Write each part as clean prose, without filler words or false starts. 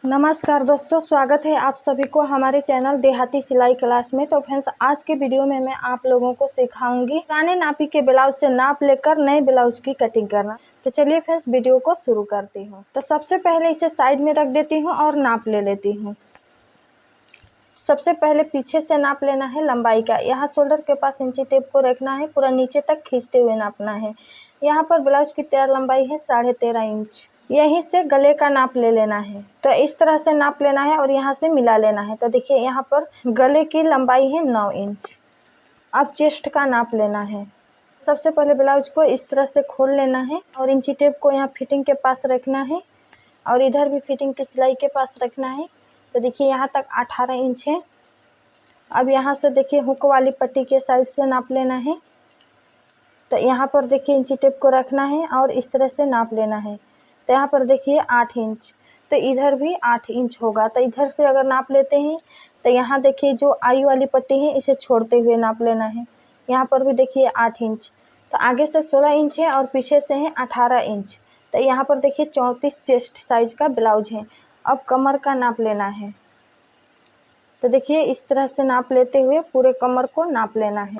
नमस्कार दोस्तों, स्वागत है आप सभी को हमारे चैनल देहाती सिलाई क्लास में। तो फ्रेंड्स, आज के वीडियो में मैं आप लोगों को सिखाऊंगी पुराने नापी के ब्लाउज से नाप लेकर नए ब्लाउज की कटिंग करना। तो चलिए फ्रेंड्स, वीडियो को शुरू करती हूँ। तो सबसे पहले इसे साइड में रख देती हूँ और नाप ले लेती हूँ। सबसे पहले पीछे से नाप लेना है लंबाई का। यहाँ शोल्डर के पास इंची टेप को रखना है, पूरा नीचे तक खींचते हुए नापना है। यहाँ पर ब्लाउज की तैयार लंबाई है 13.5 इंच। यहीं से गले का नाप ले लेना है। तो इस तरह से नाप लेना है और यहाँ से मिला लेना है। तो देखिए, यहाँ पर गले की लंबाई है 9 इंच। अब चेस्ट का नाप लेना है। सबसे पहले ब्लाउज को इस तरह से खोल लेना है और इंची टेप को यहाँ फिटिंग के पास रखना है और इधर भी फिटिंग की सिलाई के पास रखना है। तो देखिए, यहाँ तक 18 इंच है। अब यहाँ से देखिए, हुक वाली पट्टी के साइड से नाप लेना है। तो यहाँ पर देखिए, इंची टेप को रखना है और इस तरह से नाप लेना है। तो यहाँ पर देखिए 8 इंच, तो इधर भी 8 इंच होगा। तो इधर से अगर नाप लेते हैं तो यहाँ देखिए, जो आई वाली पट्टी है इसे छोड़ते हुए नाप लेना है। यहाँ पर भी देखिए 8 इंच। तो आगे से 16 इंच है और पीछे से है 18 इंच। तो यहाँ पर देखिए 34 चेस्ट साइज का ब्लाउज है। अब कमर का नाप लेना है। तो देखिए, इस तरह से नाप लेते हुए पूरे कमर को नाप लेना है।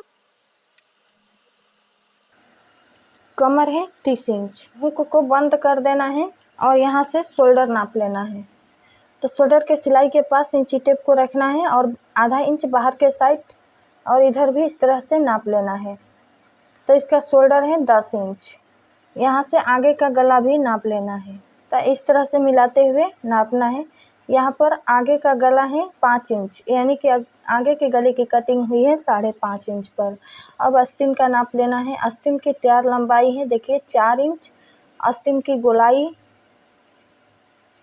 कमर है 30 इंच। हुक को बंद कर देना है और यहाँ से शोल्डर नाप लेना है। तो शोल्डर के सिलाई के पास इंची टेप को रखना है और आधा इंच बाहर के साइड और इधर भी इस तरह से नाप लेना है। तो इसका शोल्डर है 10 इंच। यहाँ से आगे का गला भी नाप लेना है। तो इस तरह से मिलाते हुए नापना है। यहाँ पर आगे का गला है 5 इंच, यानी कि आगे के गले की कटिंग हुई है 5.5 इंच पर। अब आस्तीन का नाप लेना है। आस्तीन की तैयार लंबाई है देखिए 4 इंच। आस्तीन की गोलाई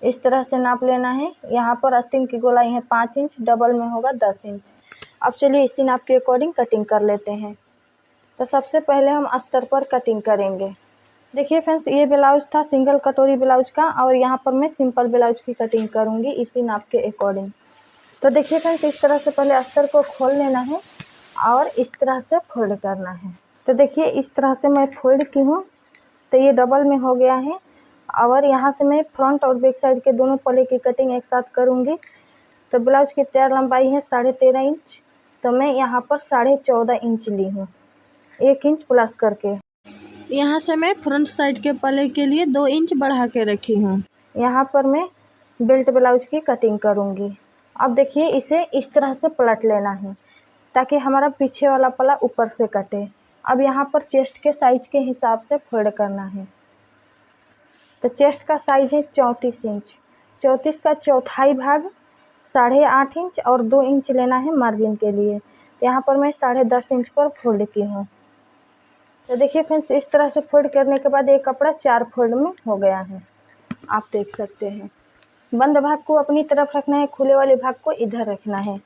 इस तरह से नाप लेना है। यहाँ पर आस्तीन की गोलाई है 5 इंच, डबल में होगा 10 इंच। अब चलिए इसी नाप के अकॉर्डिंग कटिंग कर लेते हैं। तो सबसे पहले हम अस्तर पर कटिंग करेंगे। देखिए फ्रेंड्स, ये ब्लाउज था सिंगल कटोरी ब्लाउज का और यहाँ पर मैं सिंपल ब्लाउज की कटिंग करूँगी इसी नाप के अकॉर्डिंग। तो देखिए फ्रेंड्स, इस तरह से पहले अस्तर को खोल लेना है और इस तरह से फोल्ड करना है। तो देखिए, इस तरह से मैं फोल्ड की हूँ तो ये डबल में हो गया है। और यहाँ से मैं फ्रंट और बैक साइड के दोनों पल्ले की कटिंग एक साथ करूँगी। तो ब्लाउज की तैयार लंबाई है 13.5 इंच। तो मैं यहाँ पर 14.5 इंच ली हूँ, 1 इंच प्लस करके। यहाँ से मैं फ्रंट साइड के पल्ले के लिए 2 इंच बढ़ा के रखी हूँ। यहाँ पर मैं बेल्ट ब्लाउज की कटिंग करूँगी। अब देखिए, इसे इस तरह से पलट लेना है ताकि हमारा पीछे वाला पल्ला ऊपर से कटे। अब यहाँ पर चेस्ट के साइज के हिसाब से फोल्ड करना है। तो चेस्ट का साइज है 34 इंच। 34 का चौथाई भाग 8.5 इंच और 2 इंच लेना है मार्जिन के लिए। तो यहाँ पर मैं 10.5 इंच पर फोल्ड की हूँ। तो देखिए फ्रेंड्स, इस तरह से फोल्ड करने के बाद ये कपड़ा 4 फोल्ड में हो गया है, आप देख सकते हैं। बंद भाग को अपनी तरफ रखना है, खुले वाले भाग को इधर रखना है।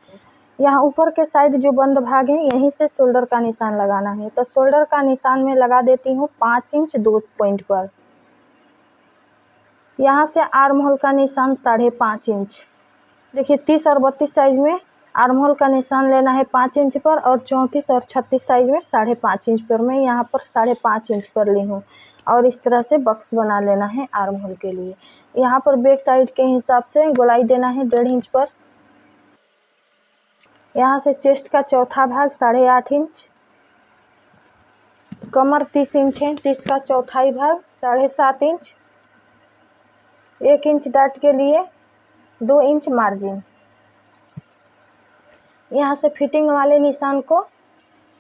यहाँ ऊपर के साइड जो बंद भाग है यहीं से शोल्डर का निशान लगाना है। तो शोल्डर का निशान मैं लगा देती हूँ 5 इंच 2 पॉइंट पर। यहाँ से आर्म होल का निशान 5.5 इंच। देखिए, 30 और 32 साइज में आर्म होल का निशान लेना है 5 इंच पर और 34 और 36 साइज में 5.5 इंच पर। मैं यहाँ पर 5.5 इंच पर ली हूँ और इस तरह से बक्स बना लेना है आर्म होल के लिए। यहाँ पर बैक साइड के हिसाब से गोलाई देना है 1.5 इंच पर। यहाँ से चेस्ट का चौथा भाग 8.5 इंच। कमर 30 इंच है, 30 का चौथाई भाग 7.5 इंच। 1 इंच डाट के लिए 2 इंच मार्जिन। यहाँ से फिटिंग वाले निशान को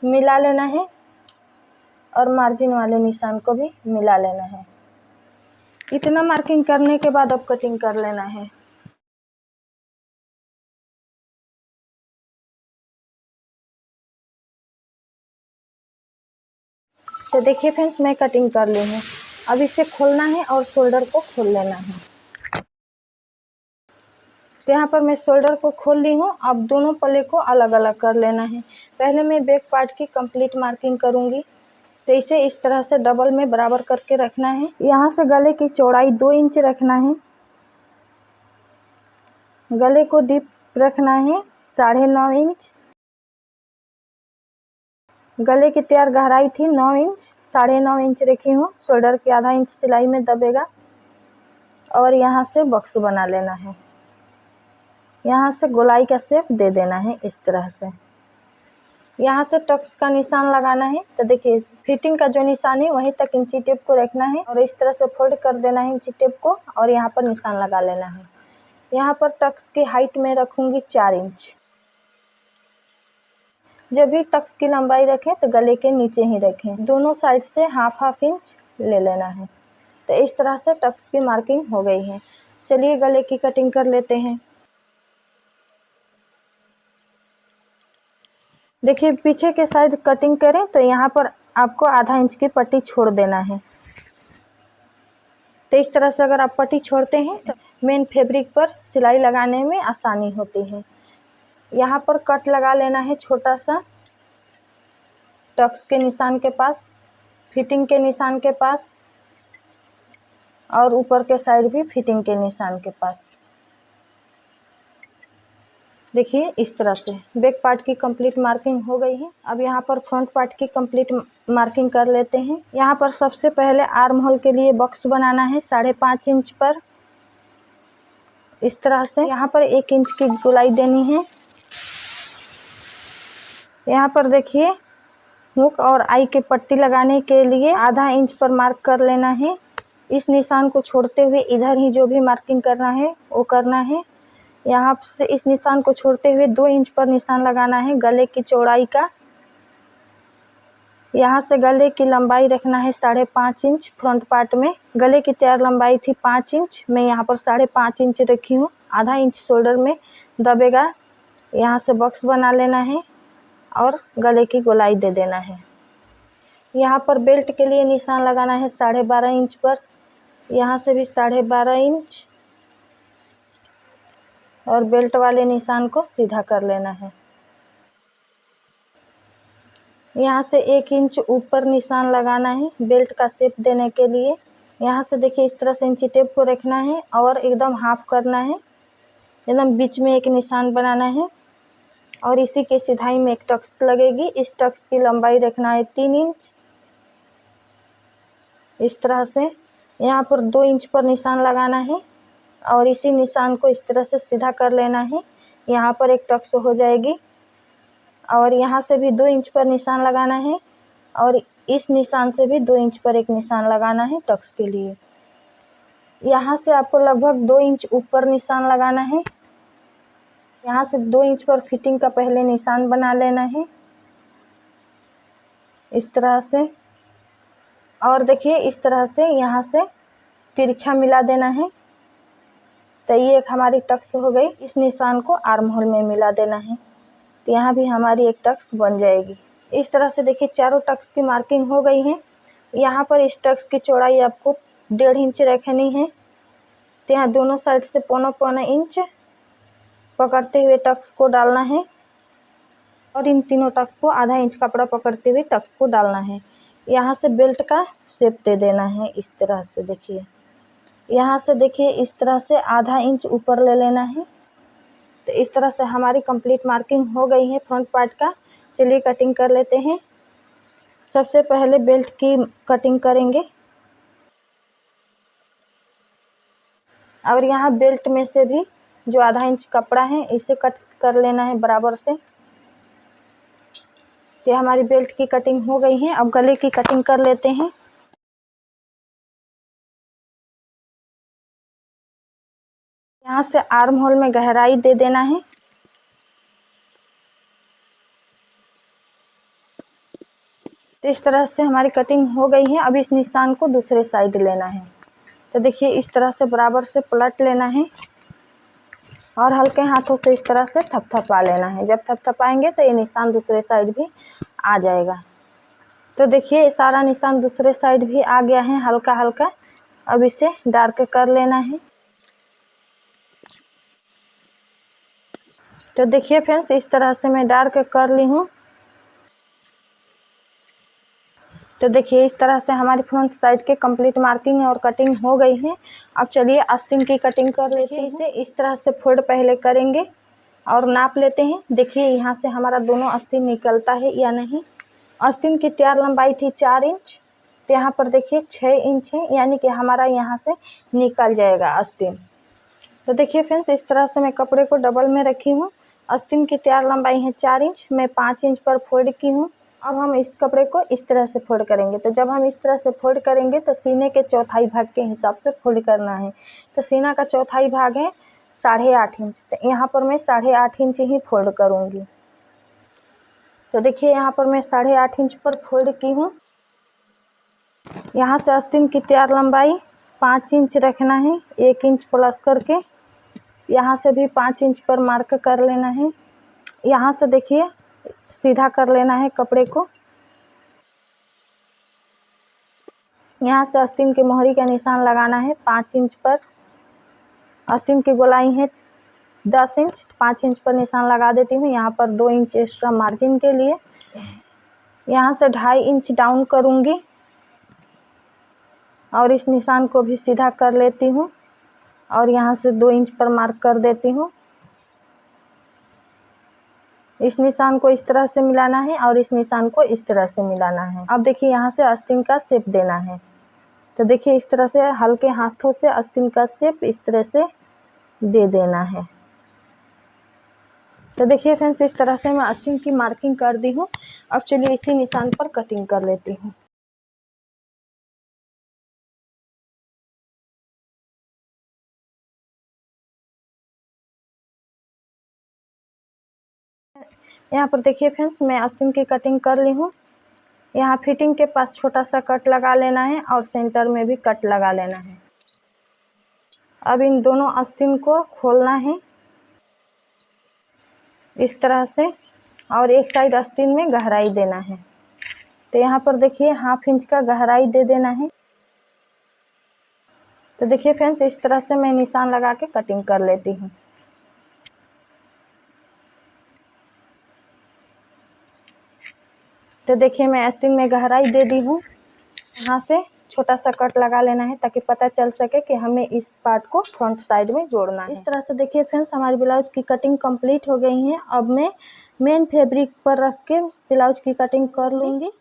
मिला लेना है और मार्जिन वाले निशान को भी मिला लेना है। इतना मार्किंग करने के बाद अब कटिंग कर लेना है। तो देखिए फ्रेंड्स, मैं कटिंग कर ली हूँ। अब इसे खोलना है और शोल्डर को खोल लेना है। तो यहाँ पर मैं शोल्डर को खोल ली हूँ। अब दोनों पल्ले को अलग अलग कर लेना है। पहले मैं बैक पार्ट की कंप्लीट मार्किंग करूँगी। तो इसे इस तरह से डबल में बराबर करके रखना है। यहाँ से गले की चौड़ाई 2 इंच रखना है। गले को डीप रखना है 9.5 इंच। गले की तैयार गहराई थी 9 इंच, 9.5 इंच रखी हूँ। शोल्डर के आधा इंच सिलाई में दबेगा और यहाँ से बॉक्स बना लेना है। यहाँ से गोलाई का शेप दे देना है इस तरह से। यहाँ से टक्स का निशान लगाना है। तो देखिए फिटिंग का जो निशान है वहीं तक इंची टेप को रखना है और इस तरह से फोल्ड कर देना है इंची टेप को और यहाँ पर निशान लगा लेना है। यहाँ पर टक्स की हाइट में रखूंगी 4 इंच। जब भी टक्स की लंबाई रखें तो गले के नीचे ही रखें, दोनों साइड से हाफ इंच ले लेना है। तो इस तरह से टक्स की मार्किंग हो गई है। चलिए गले की कटिंग कर लेते हैं। देखिए पीछे के साइड कटिंग करें तो यहाँ पर आपको आधा इंच की पट्टी छोड़ देना है। तो इस तरह से अगर आप पट्टी छोड़ते हैं तो मेन फैब्रिक पर सिलाई लगाने में आसानी होती है। यहाँ पर कट लगा लेना है छोटा सा, टक्स के निशान के पास, फिटिंग के निशान के पास और ऊपर के साइड भी फिटिंग के निशान के पास। देखिए इस तरह से बैक पार्ट की कंप्लीट मार्किंग हो गई है। अब यहाँ पर फ्रंट पार्ट की कंप्लीट मार्किंग कर लेते हैं। यहाँ पर सबसे पहले आर्म होल के लिए बॉक्स बनाना है 5.5 इंच पर। इस तरह से यहाँ पर 1 इंच की गोलाई देनी है। यहाँ पर देखिए हुक और आई के पट्टी लगाने के लिए आधा इंच पर मार्क कर लेना है। इस निशान को छोड़ते हुए इधर ही जो भी मार्किंग करना है वो करना है। यहाँ से इस निशान को छोड़ते हुए 2 इंच पर निशान लगाना है गले की चौड़ाई का। यहाँ से गले की लंबाई रखना है 5.5 इंच। फ्रंट पार्ट में गले की तैयार लंबाई थी 5 इंच, मैं यहाँ पर 5.5 इंच रखी हूँ। आधा इंच शोल्डर में दबेगा। यहाँ से बॉक्स बना लेना है और गले की गोलाई दे देना है। यहाँ पर बेल्ट के लिए निशान लगाना है 12.5 इंच पर। यहाँ से भी 12.5 इंच और बेल्ट वाले निशान को सीधा कर लेना है। यहाँ से 1 इंच ऊपर निशान लगाना है बेल्ट का शेप देने के लिए। यहाँ से देखिए इस तरह से इंची टेप को रखना है और एकदम हाफ करना है, एकदम बीच में एक निशान बनाना है और इसी के सिधाई में एक टक्स लगेगी। इस टक्स की लंबाई रखना है 3 इंच। इस तरह से यहाँ पर 2 इंच पर निशान लगाना है और इसी निशान को इस तरह से सीधा कर लेना है। यहाँ पर एक टक्स हो जाएगी और यहाँ से भी 2 इंच पर निशान लगाना है और इस निशान से भी 2 इंच पर एक निशान लगाना है टक्स के लिए। यहाँ से आपको लगभग 2 इंच ऊपर निशान लगाना है। यहाँ से 2 इंच पर फिटिंग का पहले निशान बना लेना है इस तरह से। और देखिए इस तरह से यहाँ से तिरछा मिला देना है। तो ये एक हमारी टक्स हो गई। इस निशान को आर्म होल में मिला देना है तो यहाँ भी हमारी एक टक्स बन जाएगी। इस तरह से देखिए चारों टक्स की मार्किंग हो गई है। यहाँ पर इस टक्स की चौड़ाई आपको 1.5 इंच रखनी है। तो यहाँ दोनों साइड से पौना इंच पकड़ते हुए टक्स को डालना है और इन तीनों टक्स को आधा इंच कपड़ा पकड़ते हुए टक्स को डालना है। यहाँ से बेल्ट का शेप दे देना है इस तरह से। देखिए यहाँ से देखिए इस तरह से आधा इंच ऊपर ले लेना है। तो इस तरह से हमारी कंप्लीट मार्किंग हो गई है फ्रंट पार्ट का। चलिए कटिंग कर लेते हैं। सबसे पहले बेल्ट की कटिंग करेंगे और यहाँ बेल्ट में से भी जो आधा इंच कपड़ा है इसे कट कर लेना है बराबर से। तो हमारी बेल्ट की कटिंग हो गई है। अब गले की कटिंग कर लेते हैं। यहाँ से आर्म होल में गहराई दे देना है। तो इस तरह से हमारी कटिंग हो गई है। अब इस निशान को दूसरे साइड लेना है। तो देखिए इस तरह से बराबर से पलट लेना है और हल्के हाथों से इस तरह से थपथपा लेना है। जब थपथपाएंगे तो ये निशान दूसरे साइड भी आ जाएगा। तो देखिए सारा निशान दूसरे साइड भी आ गया है हल्का हल्का। अब इसे डार्क कर लेना है। तो देखिए फ्रेंड्स इस तरह से मैं डार्क कर ली हूँ। तो देखिए इस तरह से हमारी फ्रंट साइड के कंप्लीट मार्किंग और कटिंग हो गई है। अब चलिए आस्तीन की कटिंग कर लेते हैं। इसे इस तरह से फोल्ड पहले करेंगे और नाप लेते हैं। देखिए यहाँ से हमारा दोनों आस्तीन निकलता है या नहीं। आस्तीन की तैयार लंबाई थी 4 इंच, तो यहाँ पर देखिए 6 इंच है, यानी कि हमारा यहाँ से निकल जाएगा आस्तीन। तो देखिए फ्रेंड्स, इस तरह से मैं कपड़े को डबल में रखी हूँ। आस्तीन की तैयार लंबाई है 4 इंच, मैं 5 इंच पर फोल्ड की हूँ। अब हम इस कपड़े को इस तरह से फोल्ड करेंगे। तो जब हम इस तरह से फोल्ड करेंगे तो सीने के चौथाई भाग के हिसाब से फोल्ड करना है। तो सीना का चौथाई भाग है 8.5 इंच, तो यहाँ पर मैं 8.5 इंच ही फोल्ड करूँगी। तो देखिए यहाँ पर मैं 8.5 इंच पर फोल्ड की हूँ। यहाँ से आस्तीन की तैयार लंबाई 5 इंच रखना है, 1 इंच प्लस करके। यहाँ से भी 5 इंच पर मार्क कर लेना है। यहाँ से देखिए सीधा कर लेना है कपड़े को। यहाँ से आस्तीन की मोहरी का निशान लगाना है 5 इंच पर। आस्तीन की गोलाई है 10 इंच, 5 इंच पर निशान लगा देती हूँ। यहाँ पर 2 इंच एक्स्ट्रा मार्जिन के लिए। यहाँ से 2.5 इंच डाउन करूँगी और इस निशान को भी सीधा कर लेती हूँ और यहाँ से 2 इंच पर मार्क कर देती हूँ। इस निशान को इस तरह से मिलाना है और इस निशान को इस तरह से मिलाना है। अब देखिए यहाँ से आस्तीन का शेप देना है। तो देखिए इस तरह से हल्के हाथों से आस्तीन का शेप इस तरह से दे देना है। तो देखिए फ्रेंड्स, इस तरह से मैं आस्तीन की मार्किंग कर दी हूँ। अब चलिए इसी निशान पर कटिंग कर लेती हूँ। यहाँ पर देखिए फ्रेंड्स, मैं आस्तीन की कटिंग कर ली हूँ। यहाँ फिटिंग के पास छोटा सा कट लगा लेना है और सेंटर में भी कट लगा लेना है। अब इन दोनों आस्तीन को खोलना है इस तरह से और एक साइड आस्तीन में गहराई देना है। तो यहाँ पर देखिए 1/2 इंच का गहराई दे देना है। तो देखिए फ्रेंड्स, इस तरह से मैं निशान लगा के कटिंग कर लेती हूँ। तो देखिए मैं आस्तीन में गहराई दे दी हूँ। यहाँ से छोटा सा कट लगा लेना है ताकि पता चल सके कि हमें इस पार्ट को फ्रंट साइड में जोड़ना है। इस तरह से देखिए फ्रेंड्स, हमारी ब्लाउज की कटिंग कंप्लीट हो गई है। अब मैं मेन फैब्रिक पर रख के ब्लाउज की कटिंग कर लूँगी।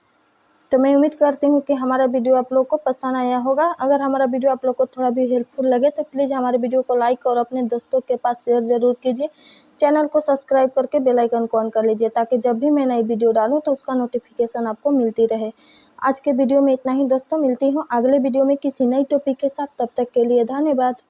तो मैं उम्मीद करती हूँ कि हमारा वीडियो आप लोग को पसंद आया होगा। अगर हमारा वीडियो आप लोग को थोड़ा भी हेल्पफुल लगे तो प्लीज़ हमारे वीडियो को लाइक और अपने दोस्तों के पास शेयर ज़रूर कीजिए। चैनल को सब्सक्राइब करके बेल आइकन को ऑन कर लीजिए ताकि जब भी मैं नई वीडियो डालूँ तो उसका नोटिफिकेशन आपको मिलती रहे। आज के वीडियो में इतना ही दोस्तों, मिलती हूँ अगले वीडियो में किसी नई टॉपिक के साथ। तब तक के लिए धन्यवाद।